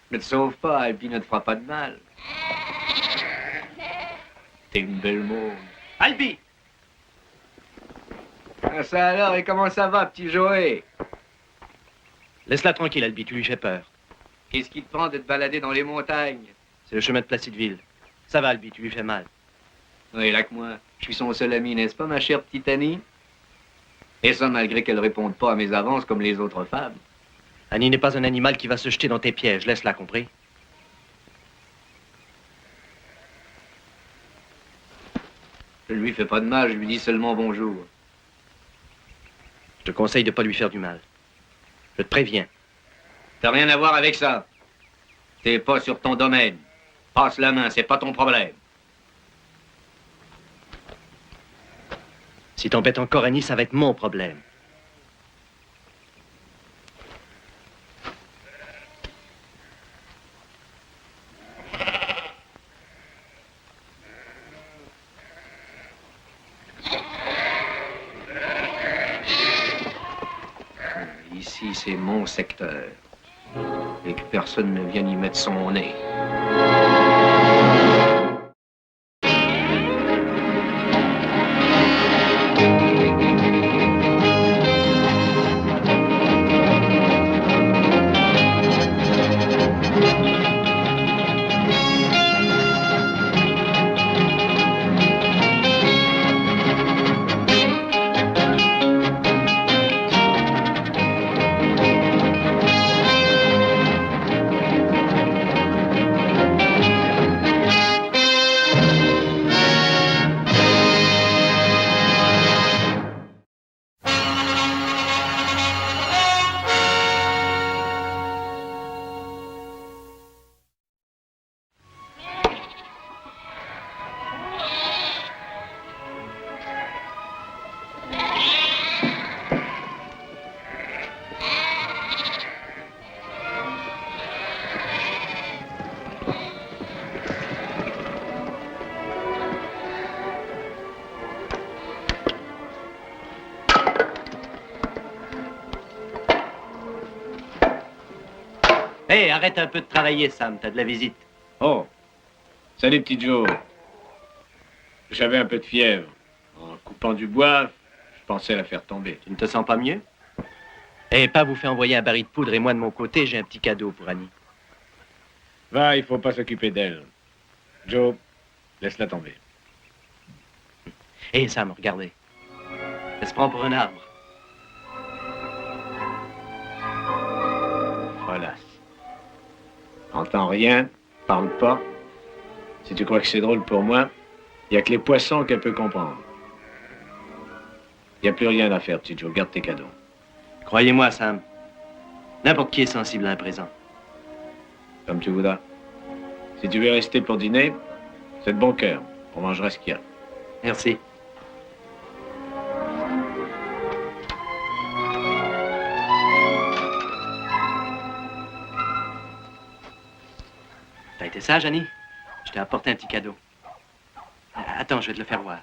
Ne te sauve pas, et puis ne te fera pas de mal. T'es une belle môme. Albi! Ah, ça alors, et comment ça va, petit Joé? Laisse-la tranquille, Albi, tu lui fais peur. Qu'est-ce qui te prend de te balader dans les montagnes? C'est le chemin de Placideville. Ça va, Albi, tu lui fais mal. Oui, là que moi. Je suis son seul ami, n'est-ce pas, ma chère petite Annie? Et ça, malgré qu'elle ne réponde pas à mes avances comme les autres femmes. Annie n'est pas un animal qui va se jeter dans tes pièges, laisse-la, compris? Je ne lui fais pas de mal, je lui dis seulement bonjour. Je te conseille de ne pas lui faire du mal. Je te préviens. T'as rien à voir avec ça. T'es pas sur ton domaine. Passe la main, c'est pas ton problème. Si t'embêtes encore Annie, ça va être mon problème. Ici, c'est mon secteur. Et que personne ne vienne y mettre son nez. Hé, arrête un peu de travailler, Sam, t'as de la visite. Oh, salut petit Joe. J'avais un peu de fièvre. En coupant du bois, je pensais la faire tomber. Tu ne te sens pas mieux? Eh, pas vous fait envoyer un baril de poudre et moi de mon côté, j'ai un petit cadeau pour Annie. Va, il faut pas s'occuper d'elle. Joe, laisse-la tomber. Hé, Sam, regardez. Elle se prend pour un arbre. Voilà. Entends rien, parle pas. Si tu crois que c'est drôle pour moi, il n'y a que les poissons qu'elle peut comprendre. Il n'y a plus rien à faire, petit Joe. Garde tes cadeaux. Croyez-moi, Sam. N'importe qui est sensible à un présent. Comme tu voudras. Si tu veux rester pour dîner, c'est de bon cœur. On mangera ce qu'il y a. Merci. T'as été sage, Annie? Je t'ai apporté un petit cadeau. Attends, je vais te le faire voir.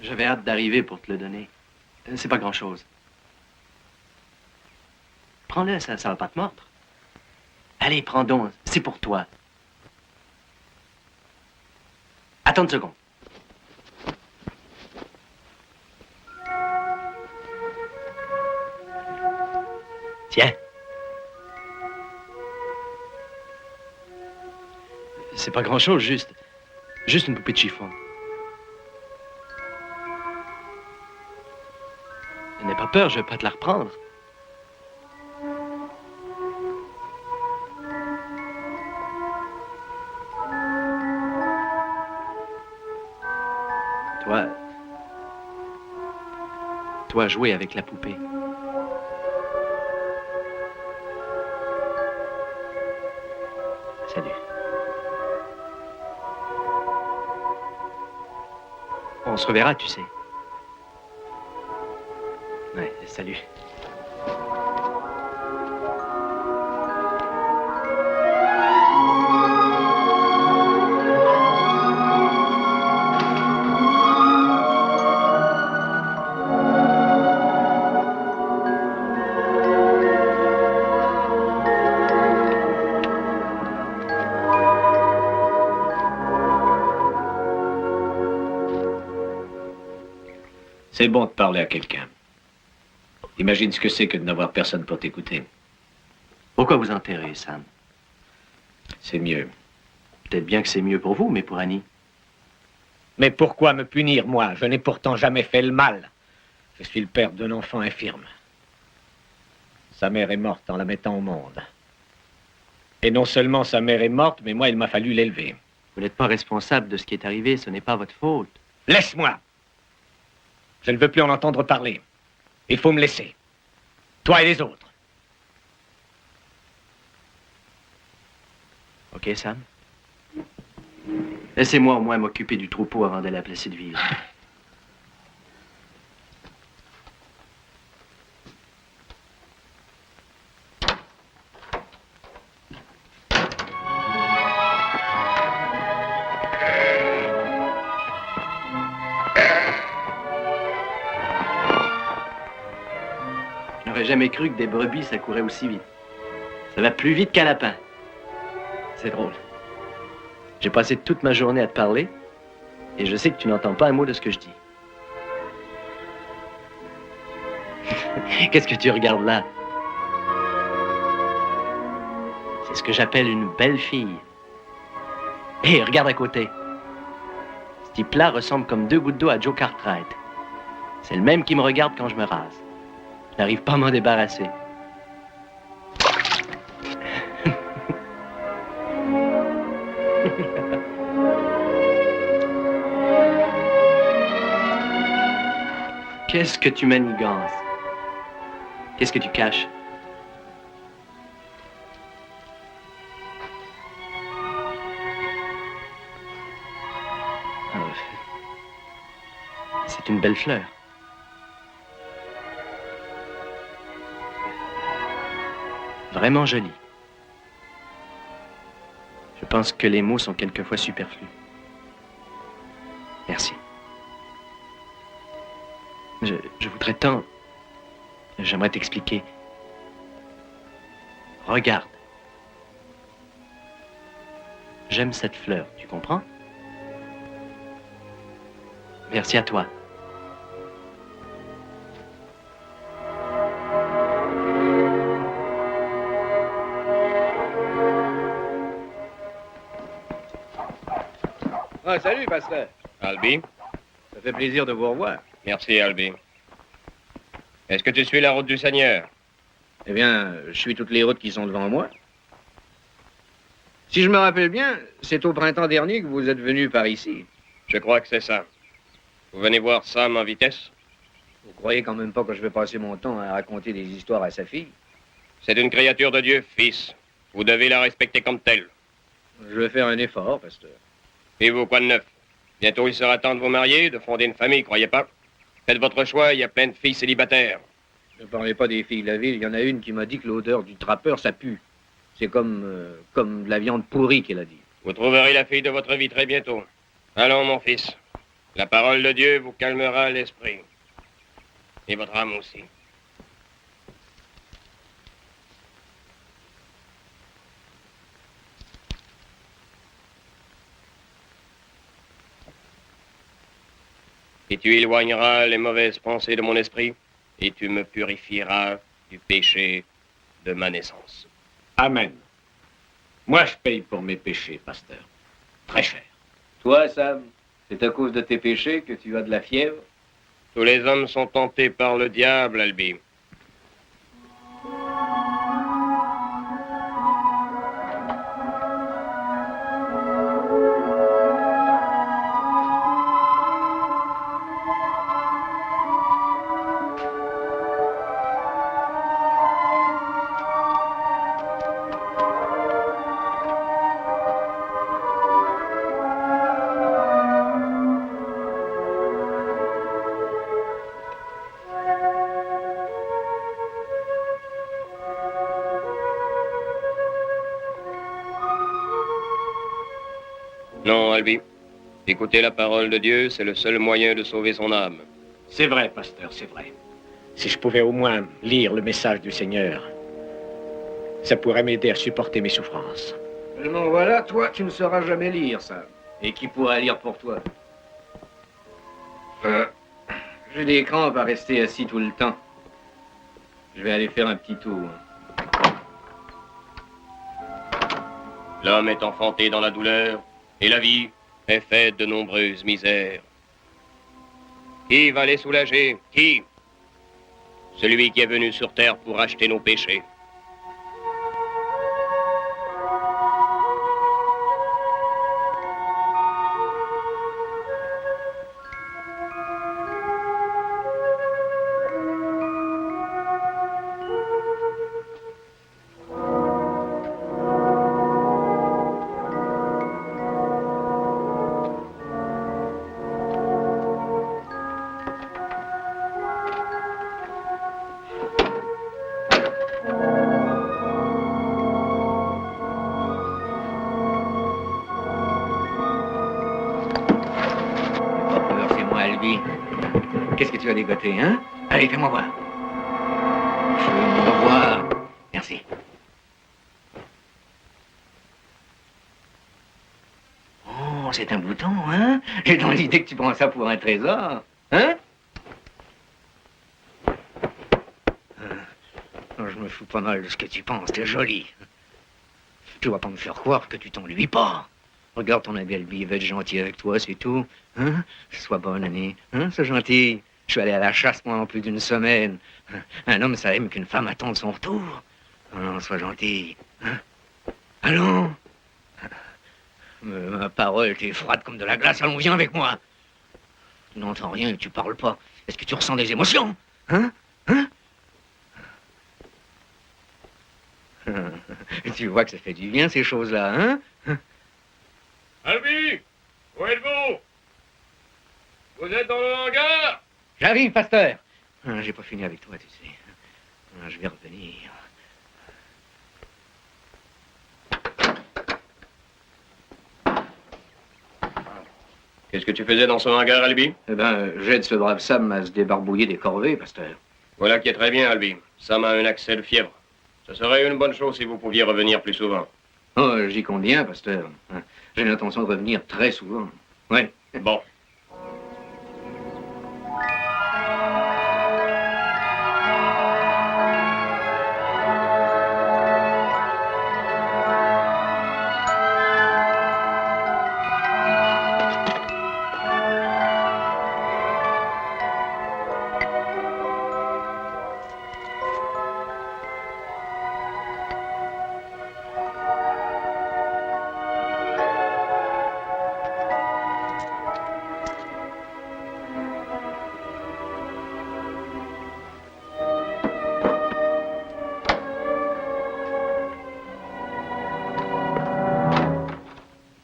J'avais hâte d'arriver pour te le donner. C'est pas grand-chose. Prends-le, ça va pas te mordre. Allez, prends donc, c'est pour toi. Attends une seconde. Tiens. C'est pas grand-chose, juste une poupée de chiffon. N'aie pas peur, je vais pas te la reprendre. Toi, jouer avec la poupée. Salut. On se reverra, tu sais. Ouais, salut. C'est bon de parler à quelqu'un. Imagine ce que c'est que de n'avoir personne pour t'écouter. Pourquoi vous enterrer, Sam? C'est mieux. Peut-être bien que c'est mieux pour vous, mais pour Annie. Mais pourquoi me punir, moi? Je n'ai pourtant jamais fait le mal. Je suis le père d'un enfant infirme. Sa mère est morte en la mettant au monde. Et non seulement sa mère est morte, mais moi, il m'a fallu l'élever. Vous n'êtes pas responsable de ce qui est arrivé, ce n'est pas votre faute. Laisse-moi! Je ne veux plus en entendre parler. Il faut me laisser. Toi et les autres. Ok, Sam? Laissez-moi au moins m'occuper du troupeau avant de la placer de vivre. Je n'aurais jamais cru que des brebis, ça courait aussi vite. Ça va plus vite qu'un lapin. C'est drôle. J'ai passé toute ma journée à te parler, et je sais que tu n'entends pas un mot de ce que je dis. Qu'est-ce que tu regardes là? C'est ce que j'appelle une belle fille. Hé, regarde à côté. Ce type-là ressemble comme 2 gouttes d'eau à Joe Cartwright. C'est le même qui me regarde quand je me rase. Je n'arrive pas à m'en débarrasser. Qu'est-ce que tu manigances? Qu'est-ce que tu caches? Oh. C'est une belle fleur. Vraiment jolie. Je pense que les mots sont quelquefois superflus. Merci. Je voudrais tant... J'aimerais t'expliquer. Regarde. J'aime cette fleur, tu comprends? Merci à toi. Ah, salut, pasteur. Albi? Ça fait plaisir de vous revoir. Merci, Albi. Est-ce que tu suis la route du Seigneur? Eh bien, je suis toutes les routes qui sont devant moi. Si je me rappelle bien, c'est au printemps dernier que vous êtes venu par ici. Je crois que c'est ça. Vous venez voir Sam en vitesse? Vous croyez quand même pas que je vais passer mon temps à raconter des histoires à sa fille? C'est une créature de Dieu, fils. Vous devez la respecter comme telle. Je vais faire un effort, pasteur. Et vous, quoi de neuf? Bientôt, il sera temps de vous marier, de fonder une famille, croyez pas? Faites votre choix, il y a plein de filles célibataires. Ne parlez pas des filles de la ville. Il y en a une qui m'a dit que l'odeur du trappeur, ça pue. C'est comme de la viande pourrie qu'elle a dit. Vous trouverez la fille de votre vie très bientôt. Allons, mon fils. La parole de Dieu vous calmera l'esprit. Et votre âme aussi. Et tu éloigneras les mauvaises pensées de mon esprit, et tu me purifieras du péché de ma naissance. Amen. Moi, je paye pour mes péchés, pasteur. Très cher. Toi, Sam, c'est à cause de tes péchés que tu as de la fièvre? Tous les hommes sont tentés par le diable, Albi. Non, Albi. Écouter la parole de Dieu, c'est le seul moyen de sauver son âme. C'est vrai, pasteur, c'est vrai. Si je pouvais au moins lire le message du Seigneur, ça pourrait m'aider à supporter mes souffrances. Seulement voilà, toi, tu ne sauras jamais lire, Sam. Et qui pourra lire pour toi? J'ai des crampes à rester assis tout le temps. Je vais aller faire un petit tour. L'homme est enfanté dans la douleur, et la vie est faite de nombreuses misères. Qui va les soulager? Qui? Celui qui est venu sur terre pour racheter nos péchés. Qu'est-ce que tu as dégoté, hein? Allez, fais-moi voir. Fais-moi voir. Merci. Oh, c'est un bouton, hein? J'ai dans l'idée que tu prends ça pour un trésor. Hein? Non, je me fous pas mal de ce que tu penses, t'es joli. Tu vas pas me faire croire que tu t'ennuies pas. Regarde ton belle-vie, va être gentil avec toi, c'est tout. Hein? Sois bonne, Annie. Hein? Sois gentil. Je suis allé à la chasse pendant plus d'une semaine. Un homme, ça aime qu'une femme attende son retour. Non, sois gentil. Hein? Allons. Ma parole, t'es froide comme de la glace. Allons, viens avec moi. Tu n'entends rien et tu parles pas. Est-ce que tu ressens des émotions? Hein? Hein? Tu vois que ça fait du bien, ces choses-là, hein? Albi, où êtes-vous? Vous êtes dans le hangar? J'arrive, pasteur. J'ai pas fini avec toi, tu sais. Je vais revenir. Qu'est-ce que tu faisais dans ce hangar, Albi? Eh ben, j'aide ce brave Sam à se débarbouiller des corvées, pasteur. Voilà qui est très bien, Albi. Sam a un accès de fièvre. Ce serait une bonne chose si vous pouviez revenir plus souvent. Oh, j'y compte bien, pasteur. J'ai l'intention de revenir très souvent. Ouais. Bon.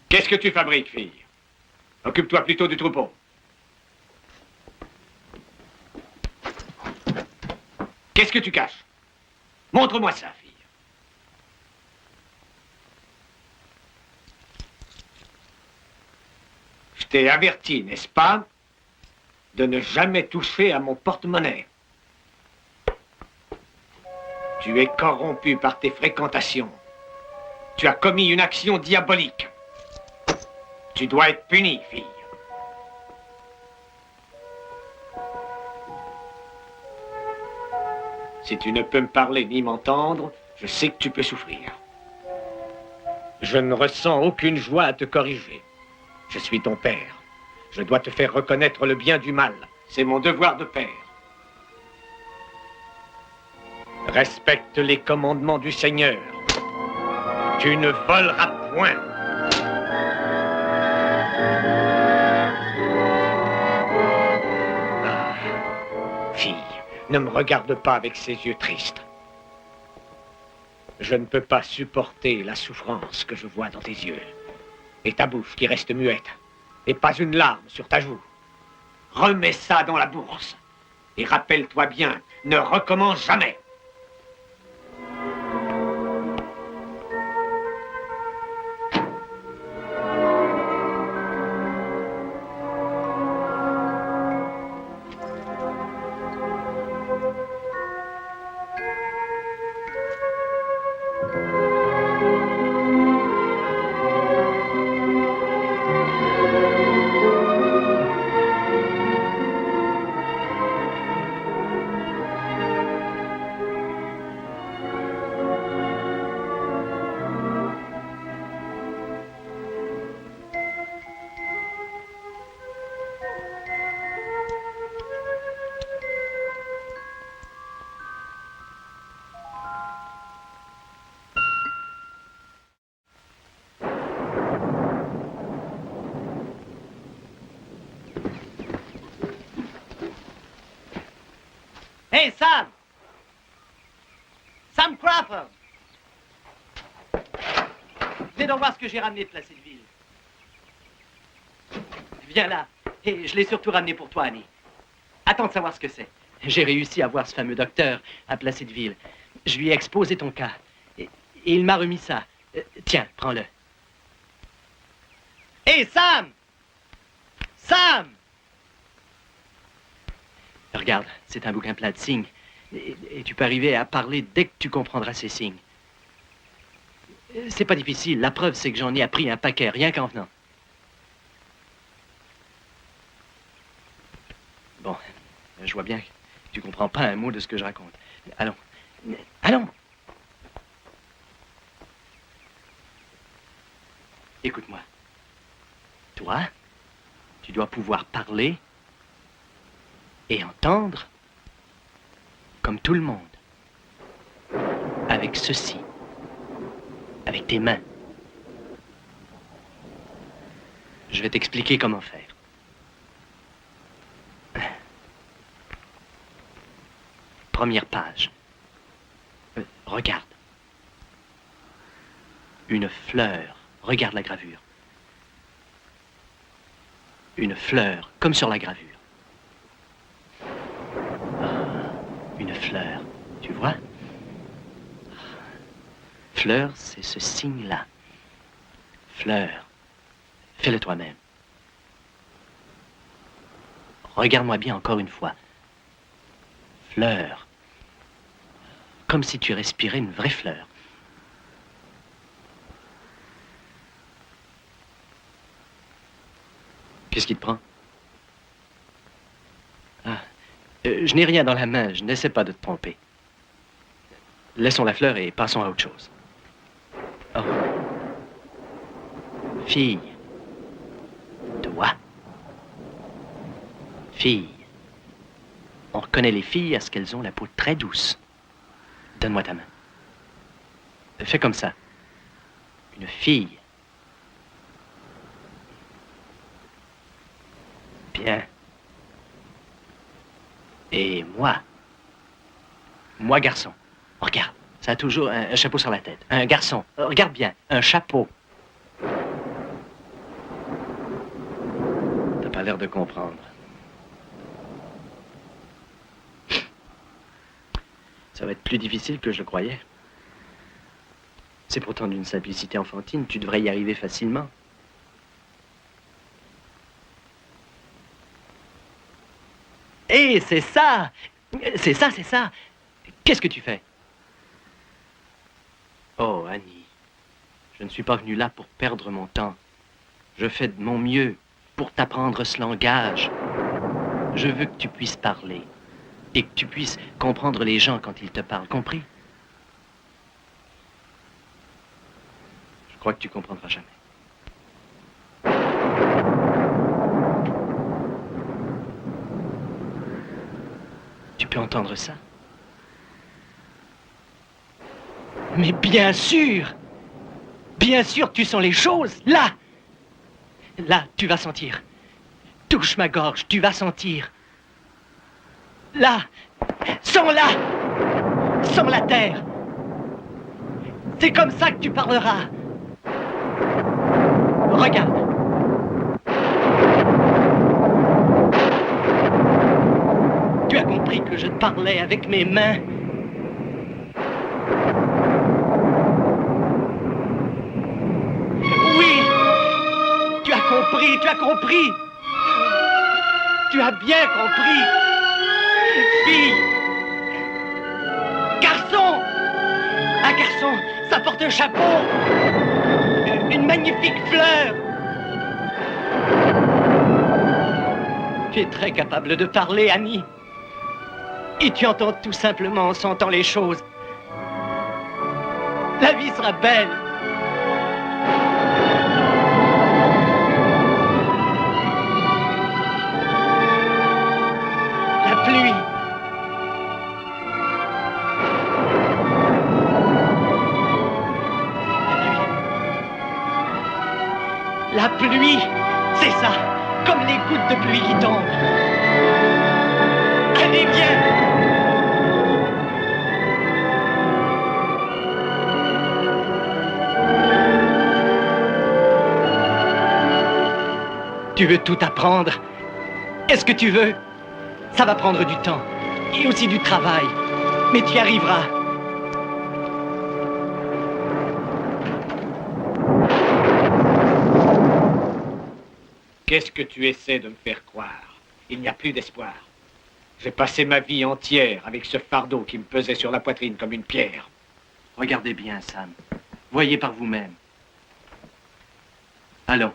Qu'est-ce que tu fabriques, fille? Occupe-toi plutôt du troupeau. Qu'est-ce que tu caches? Montre-moi ça, fille. Je t'ai averti, n'est-ce pas, de ne jamais toucher à mon porte-monnaie. Tu es corrompu par tes fréquentations. Tu as commis une action diabolique. Tu dois être puni, fille. Si tu ne peux me parler ni m'entendre, je sais que tu peux souffrir. Je ne ressens aucune joie à te corriger. Je suis ton père. Je dois te faire reconnaître le bien du mal. C'est mon devoir de père. Respecte les commandements du Seigneur. Tu ne voleras point. Fille, ne me regarde pas avec ces yeux tristes. Je ne peux pas supporter la souffrance que je vois dans tes yeux. Et ta bouche qui reste muette. Et pas une larme sur ta joue. Remets ça dans la bourse. Et rappelle-toi bien, ne recommence jamais. Hey, Sam! Sam Crawford! Viens donc voir ce que j'ai ramené de Placidville. Viens là. Et je l'ai surtout ramené pour toi, Annie. Attends de savoir ce que c'est. J'ai réussi à voir ce fameux docteur à Placidville. Je lui ai exposé ton cas. Et il m'a remis ça. Tiens, prends-le. Hé, Sam! Sam! Regarde, c'est un bouquin plein de signes. Et tu peux arriver à parler dès que tu comprendras ces signes. C'est pas difficile. La preuve, c'est que j'en ai appris un paquet, rien qu'en venant. Bon, je vois bien que tu comprends pas un mot de ce que je raconte. Allons. Allons! Écoute-moi. Toi, tu dois pouvoir parler et entendre comme tout le monde. Avec ceci. Avec tes mains. Je vais t'expliquer comment faire. Première page. Regarde. Une fleur. Regarde la gravure. Une fleur, comme sur la gravure. Une fleur, tu vois? Fleur, c'est ce signe-là. Fleur. Fais-le toi-même. Regarde-moi bien encore une fois. Fleur. Comme si tu respirais une vraie fleur. Qu'est-ce qui te prend? Ah, je n'ai rien dans la main, je n'essaie pas de te tromper. Laissons la fleur et passons à autre chose. Oh. Fille. Toi. Fille. On reconnaît les filles à ce qu'elles ont la peau très douce. Donne-moi ta main. Fais comme ça. Une fille. Bien. Et moi. Moi, garçon. Regarde, ça a toujours un chapeau sur la tête. Un garçon. Regarde bien, un chapeau. T'as pas l'air de comprendre. Ça va être plus difficile que je le croyais. C'est pourtant d'une simplicité enfantine. Tu devrais y arriver facilement. Hé, c'est ça! C'est ça, c'est ça! Qu'est-ce que tu fais? Oh, Annie, je ne suis pas venu là pour perdre mon temps. Je fais de mon mieux pour t'apprendre ce langage. Je veux que tu puisses parler et que tu puisses comprendre les gens quand ils te parlent, compris? Je crois que tu comprendras jamais. Tu peux entendre ça? Mais bien sûr! Bien sûr, tu sens les choses, là! Là, tu vas sentir. Touche ma gorge, tu vas sentir. Là! Sens-la! Sens la terre! C'est comme ça que tu parleras. Regarde. Tu as compris que je te parlais avec mes mains. Oui! Tu as compris, tu as compris! Tu as bien compris! Fille! Garçon! Un garçon, ça porte un chapeau! Une magnifique fleur! Tu es très capable de parler, Annie. Et tu entends tout simplement en sentant les choses. La vie sera belle. La pluie. La pluie, c'est ça, comme les gouttes de pluie qui tombent. Allez, viens! Tu veux tout apprendre? Est-ce que tu veux? Ça va prendre du temps. Et aussi du travail. Mais tu y arriveras. Qu'est-ce que tu essaies de me faire croire? Il n'y a plus d'espoir. J'ai passé ma vie entière avec ce fardeau qui me pesait sur la poitrine comme une pierre. Regardez bien, Sam. Voyez par vous-même. Allons.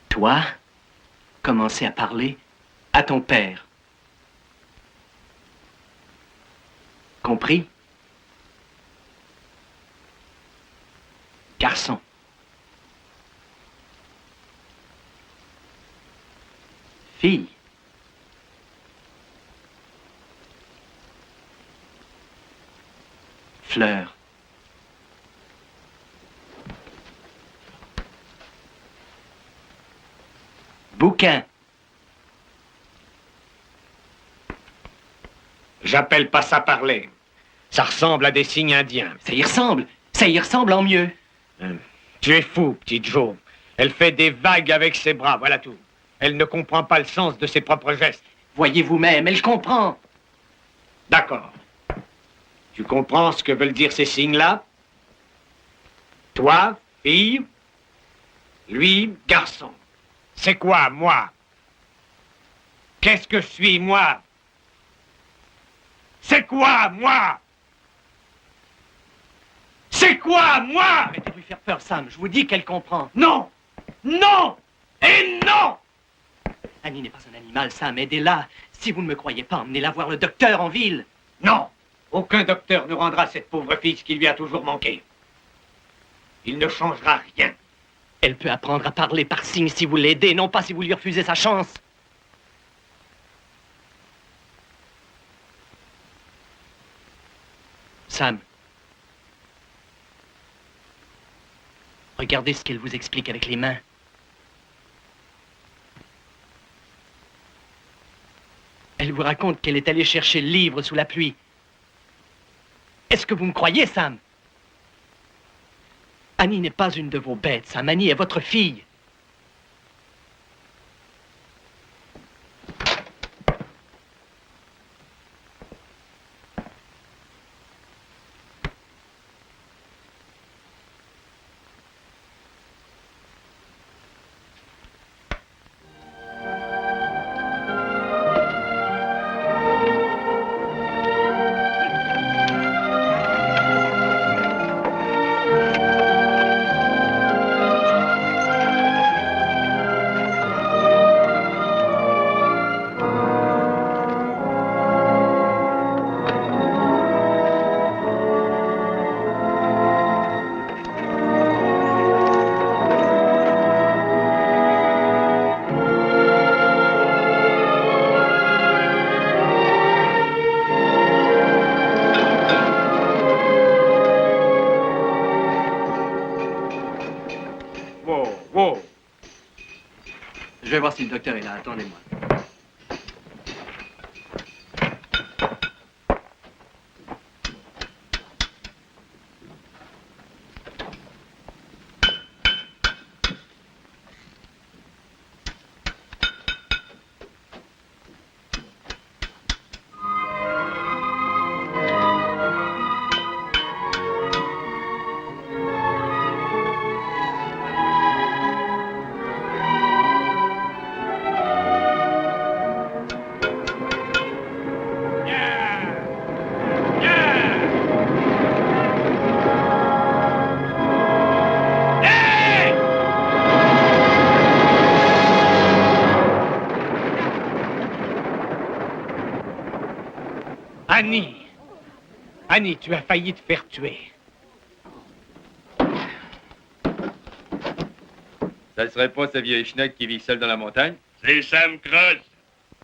Toi, commencez à parler à ton père. Compris? Garçon. Fille. Fleur. Bouquin. J'appelle pas ça parler. Ça ressemble à des signes indiens. Ça y ressemble. Ça y ressemble en mieux. Tu es fou, petite Jo. Elle fait des vagues avec ses bras, voilà tout. Elle ne comprend pas le sens de ses propres gestes. Voyez vous-même, elle comprend. D'accord. Tu comprends ce que veulent dire ces signes-là? Toi, fille. Lui, garçon. C'est quoi, moi? Qu'est-ce que je suis, moi? C'est quoi, moi? C'est quoi, moi? Arrêtez de lui faire peur, Sam. Je vous dis qu'elle comprend. Non! Non! Et non! Annie n'est pas un animal, Sam. Aidez-la. Si vous ne me croyez pas, emmenez-la voir le docteur en ville. Non! Aucun docteur ne rendra à cette pauvre fille ce qui lui a toujours manqué. Il ne changera rien. Elle peut apprendre à parler par signe si vous l'aidez, non pas si vous lui refusez sa chance. Sam. Regardez ce qu'elle vous explique avec les mains. Elle vous raconte qu'elle est allée chercher le livre sous la pluie. Est-ce que vous me croyez, Sam? Annie n'est pas une de vos bêtes, Sam. Annie est votre fille. Je vais voir si le docteur est là. Attendez-moi. Annie! Annie, tu as failli te faire tuer. Ça ne serait pas ce vieil schneck qui vit seul dans la montagne? C'est Sam Cross.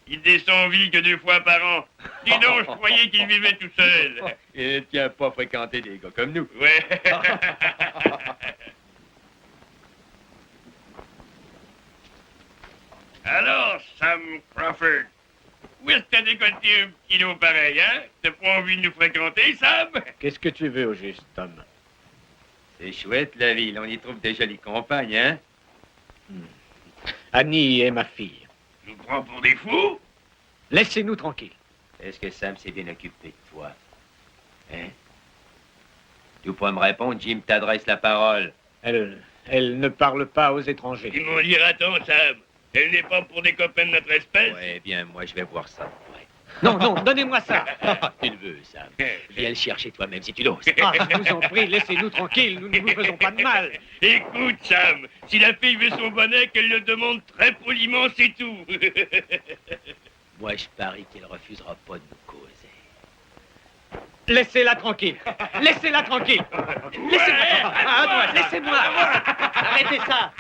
Il descend en ville que 2 fois par an. Dis donc, je croyais qu'il vivait tout seul. Il ne tient pas à fréquenter des gars comme nous. Ouais. Alors, Sam Crawford, où est-ce que t'as décolleté un petit lot pareil, hein? T'as pas envie de nous fréquenter, Sam? Qu'est-ce que tu veux au juste, Tom? C'est chouette, la ville. On y trouve des jolies compagnes, hein? Annie est ma fille. Nous prend pour des fous? Laissez-nous tranquilles. Est-ce que Sam s'est bien occupé de toi? Hein? Tu pourrais me répondre, Jim t'adresse la parole. Elle ne parle pas aux étrangers. Ils m'en dira-t-on, Sam? Elle n'est pas pour des copains de notre espèce? Ouais, bien, moi, je vais voir ça. Ouais. Non, non, donnez-moi ça. Tu le veux, Sam. Viens le chercher toi-même si tu l'oses. Ah, je vous en prie, laissez-nous tranquilles, nous ne vous faisons pas de mal. Écoute, Sam, si la fille veut son bonnet, qu'elle le demande très poliment, c'est tout. Moi, je parie qu'il refusera pas de nous causer. Laissez-la tranquille. Laissez-la tranquille. Laissez-moi. Ah, laissez-moi. Arrêtez ça.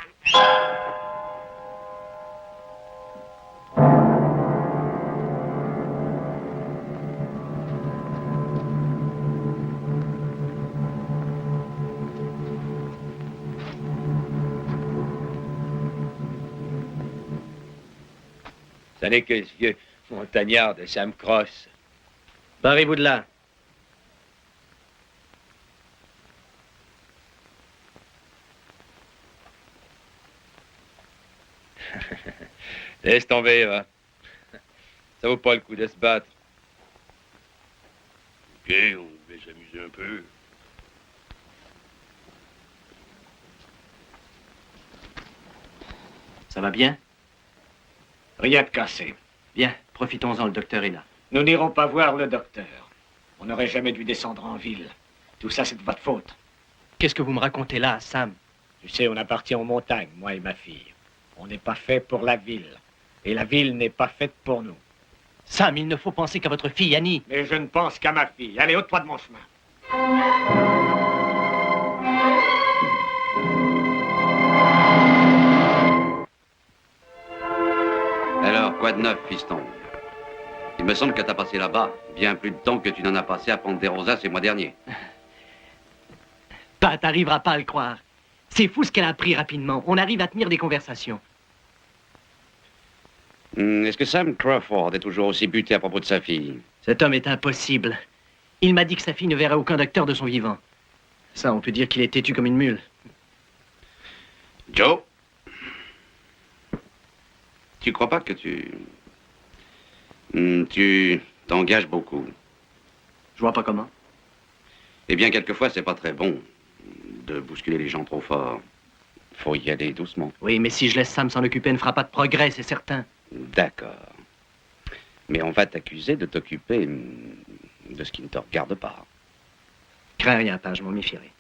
Ça n'est que ce vieux montagnard de Sam Cross. Barrez-vous de là. Laisse tomber, va. Ça vaut pas le coup de se battre. Ok, on devait s'amuser un peu. Ça va bien? Rien de cassé. Bien, profitons-en, le docteur est là. Nous n'irons pas voir le docteur. On n'aurait jamais dû descendre en ville. Tout ça, c'est de votre faute. Qu'est-ce que vous me racontez là, Sam? Tu sais, on appartient aux montagnes, moi et ma fille. On n'est pas fait pour la ville. Et la ville n'est pas faite pour nous. Sam, il ne faut penser qu'à votre fille, Annie. Mais je ne pense qu'à ma fille. Allez, ôte-toi de mon chemin. Alors, quoi de neuf, fiston? Il me semble que t'as passé là-bas bien plus de temps que tu n'en as passé à prendre des rosaces ces mois derniers. T'arriveras pas à le croire. C'est fou ce qu'elle a appris rapidement. On arrive à tenir des conversations. Est-ce que Sam Crawford est toujours aussi buté à propos de sa fille? Cet homme est impossible. Il m'a dit que sa fille ne verrait aucun docteur de son vivant. Ça, on peut dire qu'il est têtu comme une mule. Joe? Tu crois pas que tu t'engages beaucoup? Je vois pas comment. Eh bien, quelquefois, c'est pas très bon de bousculer les gens trop fort. Faut y aller doucement. Oui, mais si je laisse Sam s'en occuper, elle ne fera pas de progrès, c'est certain. D'accord. Mais on va t'accuser de t'occuper de ce qui ne te regarde pas. Crains rien, pas, je m'en méfierai.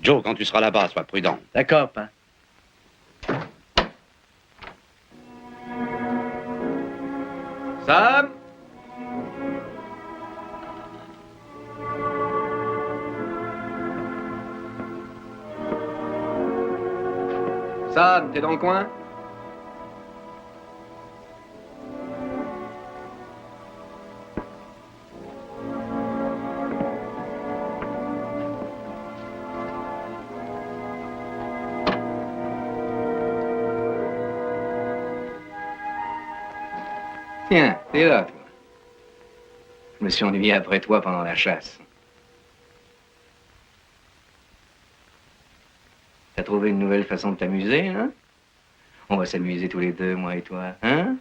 Joe, quand tu seras là-bas, sois prudent. D'accord, pas. Sam? Sam, t'es dans le coin? Tiens, t'es là, toi. Je me suis ennuyé après toi pendant la chasse. T'as trouvé une nouvelle façon de t'amuser, hein? On va s'amuser tous les deux, moi et toi, hein?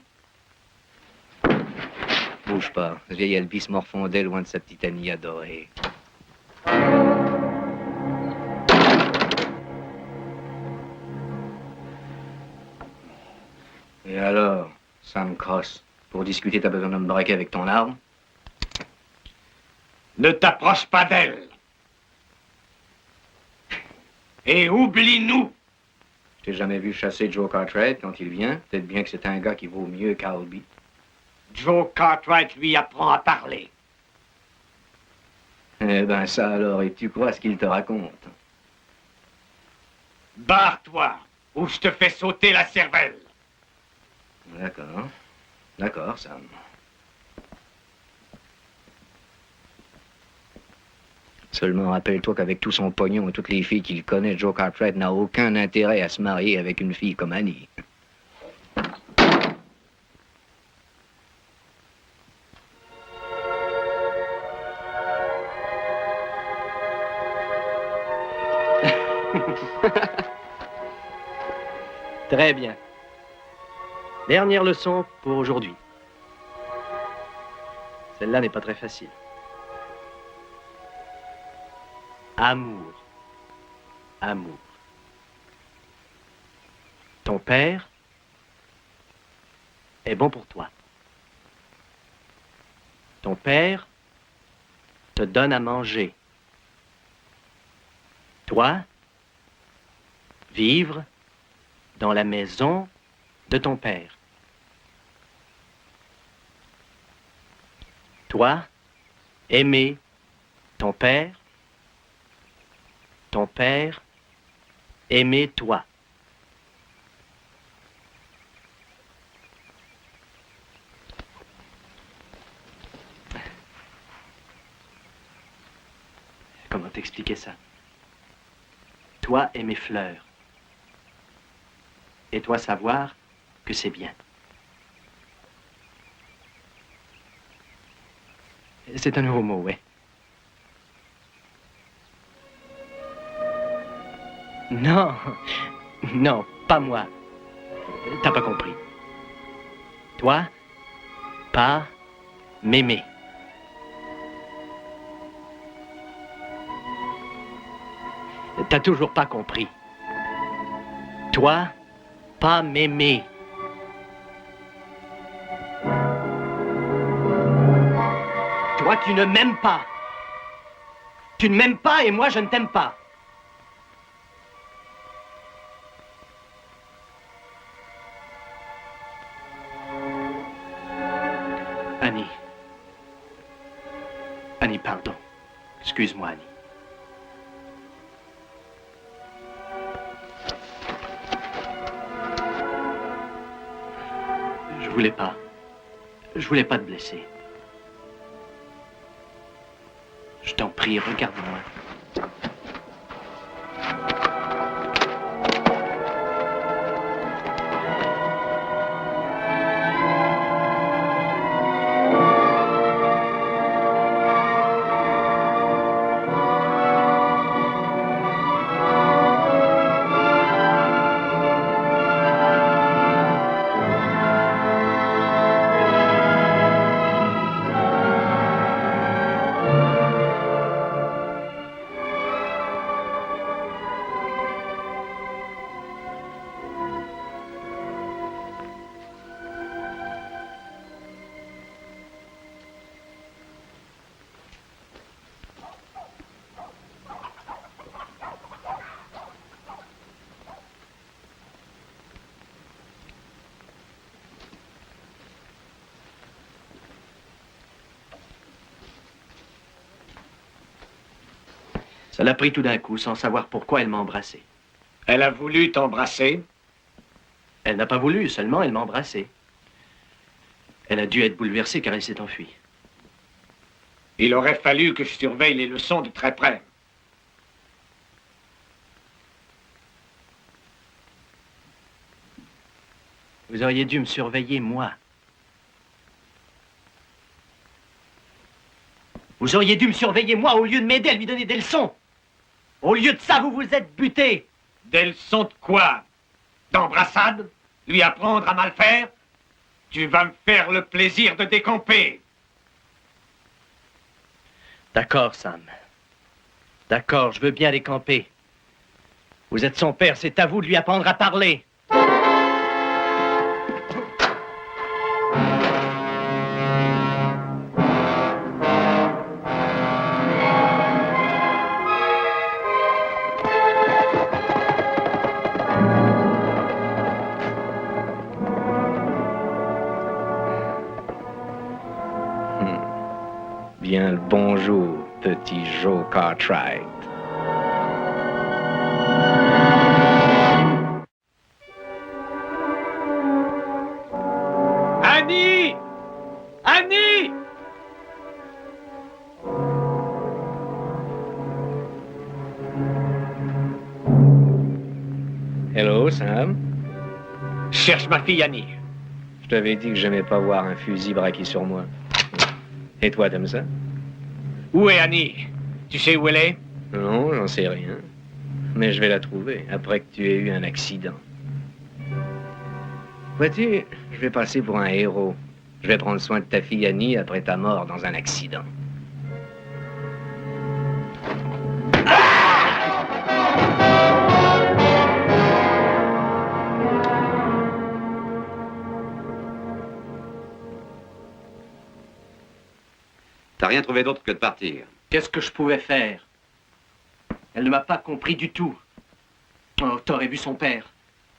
Bouge pas. Ce vieil Elvis morfondait loin de sa petite Annie adorée. Et alors, Sam Cross, pour discuter, t'as besoin de me braquer avec ton arme? Ne t'approche pas d'elle. Et oublie-nous. Je t'ai jamais vu chasser Joe Cartwright quand il vient. Peut-être bien que c'est un gars qui vaut mieux qu'Alby. Joe Cartwright lui apprend à parler. Eh ben ça alors, et tu crois ce qu'il te raconte? Barre-toi, ou je te fais sauter la cervelle. D'accord. D'accord, Sam. Seulement rappelle-toi qu'avec tout son pognon et toutes les filles qu'il connaît, Joe Cartwright n'a aucun intérêt à se marier avec une fille comme Annie. Très bien. Dernière leçon pour aujourd'hui. Celle-là n'est pas très facile. Amour. Amour. Ton père est bon pour toi. Ton père te donne à manger. Toi, vivre dans la maison de ton père. Toi, aimer ton père. Ton père, aimer toi. Comment t'expliquer ça? Toi, aimer fleurs. Et toi, savoir que c'est bien. C'est un nouveau mot, ouais. Non, non, pas moi. T'as pas compris. Toi, pas m'aimer. T'as toujours pas compris. Toi, pas m'aimer. Toi, tu ne m'aimes pas. Tu ne m'aimes pas et moi, je ne t'aime pas. Annie. Annie, pardon. Excuse-moi, Annie. Je voulais pas te blesser. Je t'en prie, regarde-moi. Ça l'a pris tout d'un coup, sans savoir pourquoi elle m'a embrassé. Elle a voulu t'embrasser? Elle n'a pas voulu, seulement elle m'a embrassé. Elle a dû être bouleversée car elle s'est enfuie. Il aurait fallu que je surveille les leçons de très près. Vous auriez dû me surveiller, moi. Vous auriez dû me surveiller, moi, au lieu de m'aider à lui donner des leçons. Au lieu de ça, vous vous êtes buté. Des leçons de quoi? D'embrassade? Lui apprendre à mal faire? Tu vas me faire le plaisir de décamper. D'accord, Sam. D'accord, je veux bien décamper. Vous êtes son père, c'est à vous de lui apprendre à parler. Bien le bonjour, petit Joe Cartwright. Annie! Annie! Hello, Sam. Cherche ma fille Annie. Je t'avais dit que j'aimais pas voir un fusil braqué sur moi. Et toi, t'aimes ça? Où est Annie? Tu sais où elle est? Non, j'en sais rien. Mais je vais la trouver après que tu aies eu un accident. Vois-tu, je vais passer pour un héros. Je vais prendre soin de ta fille Annie après ta mort dans un accident. T'as rien trouvé d'autre que de partir. Qu'est-ce que je pouvais faire? Elle ne m'a pas compris du tout. Oh, t'aurais vu son père.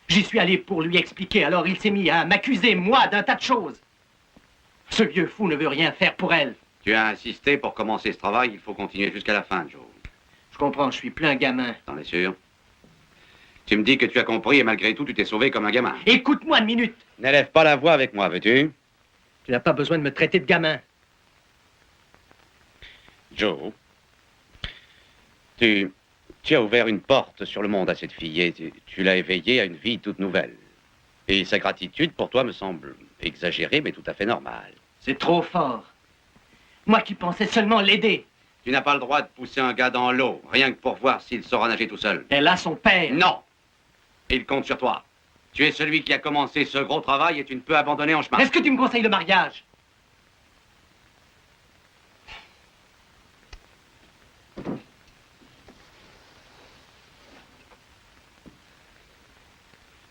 J'y suis allé pour lui expliquer, alors il s'est mis à m'accuser, moi, d'un tas de choses. Ce vieux fou ne veut rien faire pour elle. Tu as insisté pour commencer ce travail, il faut continuer jusqu'à la fin, Joe. Je comprends, je suis plein gamin. T'en es sûr? Tu me dis que tu as compris et malgré tout, tu t'es sauvé comme un gamin. Écoute-moi une minute. N'élève pas la voix avec moi, veux-tu? Tu n'as pas besoin de me traiter de gamin. Joe, tu as ouvert une porte sur le monde à cette fille et tu l'as éveillée à une vie toute nouvelle. Et sa gratitude pour toi me semble exagérée, mais tout à fait normale. C'est trop fort. Moi qui pensais seulement l'aider. Tu n'as pas le droit de pousser un gars dans l'eau, rien que pour voir s'il saura nager tout seul. Elle a son père. Non! Il compte sur toi. Tu es celui qui a commencé ce gros travail et tu ne peux abandonner en chemin. Est-ce que tu me conseilles le mariage?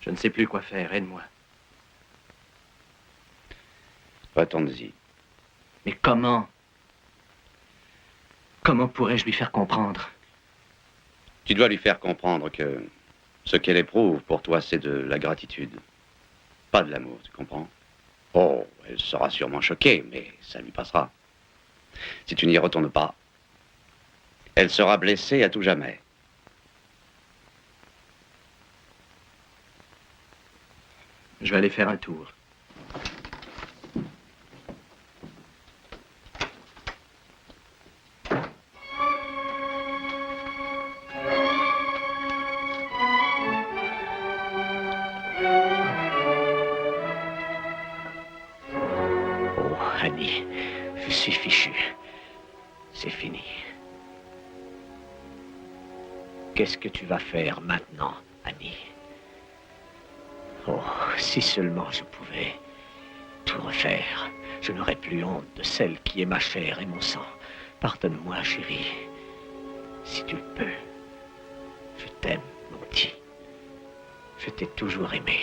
Je ne sais plus quoi faire, aide-moi. Retourne-y. Mais comment? Comment pourrais-je lui faire comprendre? Tu dois lui faire comprendre que ce qu'elle éprouve pour toi, c'est de la gratitude. Pas de l'amour, tu comprends? Oh, elle sera sûrement choquée, mais ça lui passera. Si tu n'y retournes pas, elle sera blessée à tout jamais. Je vais aller faire un tour. Oh, Annie, je suis fichu. C'est fini. Qu'est-ce que tu vas faire maintenant, Annie? Oh, si seulement je pouvais tout refaire, je n'aurais plus honte de celle qui est ma chair et mon sang. Pardonne-moi, chérie. Si tu le peux. Je t'aime, mon petit. Je t'ai toujours aimé.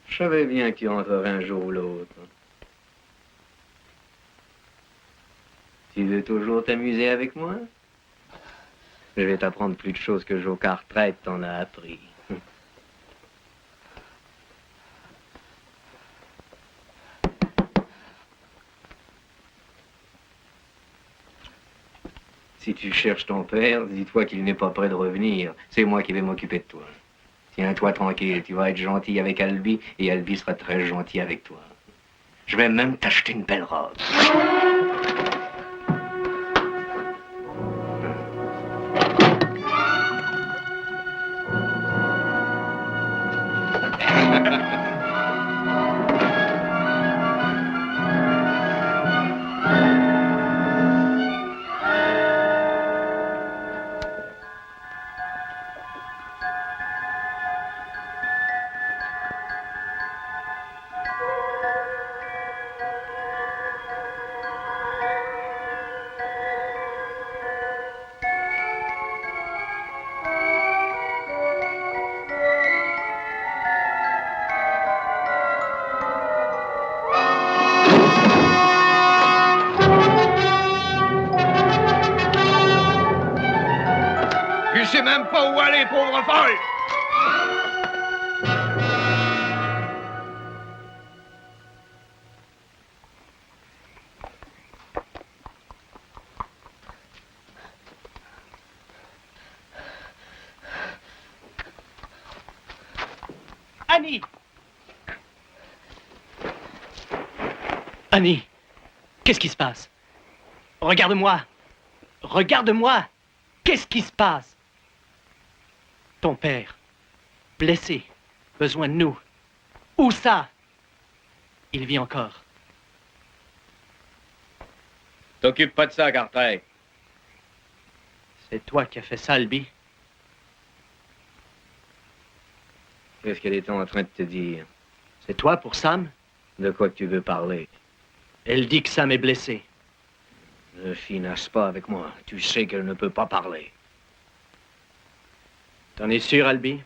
Je savais bien qu'il rentrerait un jour ou l'autre. Tu veux toujours t'amuser avec moi? Je vais t'apprendre plus de choses que Joe Cartwright t'en a appris. Si tu cherches ton père, dis-toi qu'il n'est pas prêt de revenir. C'est moi qui vais m'occuper de toi. Tiens-toi tranquille, tu vas être gentil avec Albi et Albi sera très gentil avec toi. Je vais même t'acheter une belle robe. sais même pas où aller, pauvre folle! Annie! Annie, qu'est-ce qui se passe? Regarde-moi! Regarde-moi! Qu'est-ce qui se passe? Ton père, blessé, besoin de nous. Où ça? Il vit encore. T'occupe pas de ça, Cartwright. C'est toi qui as fait ça, Albi? Qu'est-ce qu'elle était en train de te dire? C'est toi pour Sam? De quoi que tu veux parler? Elle dit que Sam est blessé. Ne finasse pas avec moi. Tu sais qu'elle ne peut pas parler. T'en es sûr, Albi?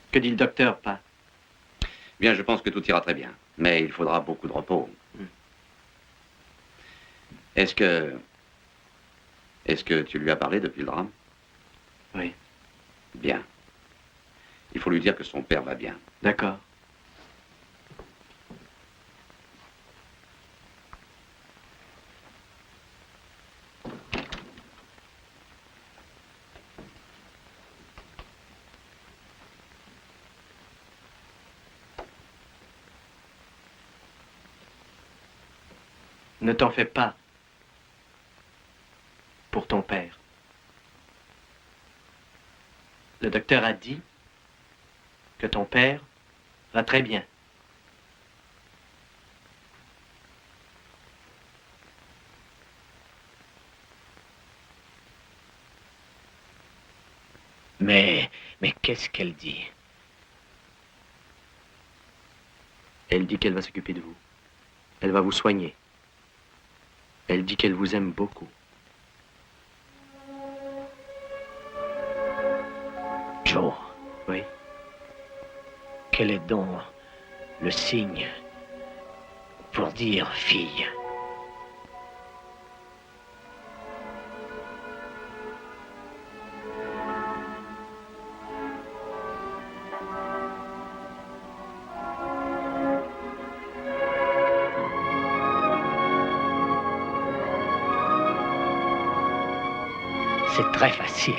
Que dit le docteur, Pa? Bien, je pense que tout ira très bien. Mais il faudra beaucoup de repos. Est-ce que tu lui as parlé depuis le drame? Oui. Bien. Il faut lui dire que son père va bien. D'accord. Ne t'en fais pas pour ton père. Le docteur a dit que ton père va très bien. Mais qu'est-ce qu'elle dit? Elle dit qu'elle va s'occuper de vous. Elle va vous soigner. Elle dit qu'elle vous aime beaucoup. Joe, Oui. quel est donc le signe pour dire fille? C'est très facile.